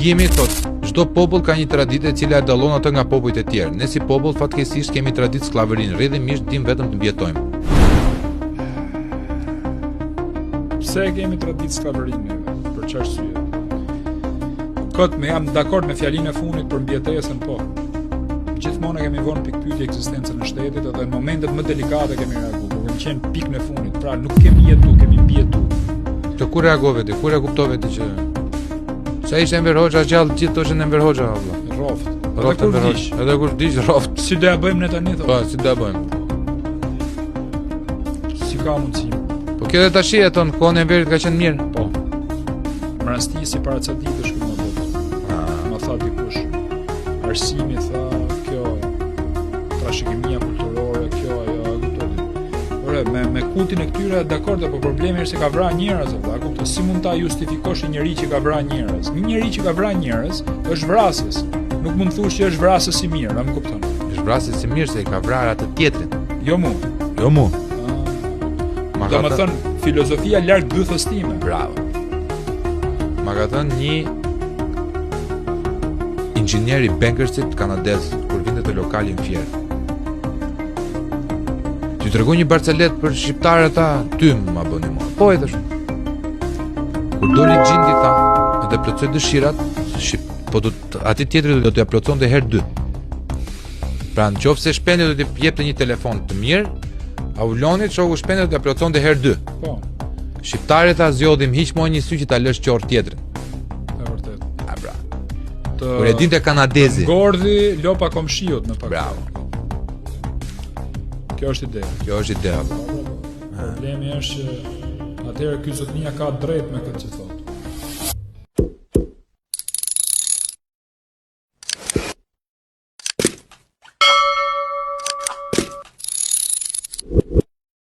Shpjegimi thotë, çdo popull ka një traditë e cila e dallon atë nga popujt e tjerë. Ne si popull fatkeqësisht kemi traditë skllavërinë, rrjedhimisht dim vetëm të mbijetojmë. Pse kemi traditë skllavërinë? Për çfarë arsye? Kot me jam dakord me fjalinë e fundit për mbijetesën, po. Gjithmonë kemi vënë pikë pyetje ekzistencën e shtetit edhe në momentet më delikate kemi reaguar. Kemi qenë pikë në fundit, pra nuk kemi jetu, kemi mbijetu. Të kur reagove ti? Kur e kuptove ti që sa ishte Enver Hoxha gjallë gjithë toshin Enver Hoxha valla. Rroft. Rroft Enver Hoxha. Edhe kur dish rroft. Si do ja bëjmë ne tani thonë? Po, si do ja bëjmë? Si ka mundësi? Po kjo tash e ton kohën e Enverit ka qenë mirë. Po. Më rasti si para ca ditësh që më bëu. Më tha dikush. Arsimi tha kjo trashëgimia kulturore, kjo ajo kuptoj. Ore, me kultin e këtyre dakord, po problemi është se ka vrarë njerëz, valla, kuptoj. Si mund ta justifikosh një njerëz që ka vrarë njerëz? Një njerëz që ka vrarë njerëz është vrasës. Nuk mund të thush që është vrasës i mirë, a më kupton? Është vrasës i mirë se i ka vrarë atë tjetrin. Jo mu. Jo mu. Do më thënë, filozofia larg bythës time. Bravo. Ma ka thënë një inxhinier i bankersit kanadez kur vinte te lokali në Fierë. Ti tregoj një barcelet për shqiptarët ata, ty ma bëni mua. Po e thash. Kur doli Xhindi tha, edhe plotsoi dëshirat, po aty tjetri do t'ia plotsonte herë 2. Pra nëse shpendi do t'i jepte një telefon të mirë, Aulonit shoku shpendi do t'ia plotsonte herë 2. Po. Shqiptarët ta zgjodhim hiq më një sy që ta lësh qorë tjetrin. E vërtet. A bra. Kur e dinte kanadezi. Gordhi lopa komshiut në pak. Bravo. Kjo është ide. Kjo është ide. Problemi është që atëherë ky zotnia ka drejt me këtë që thotë.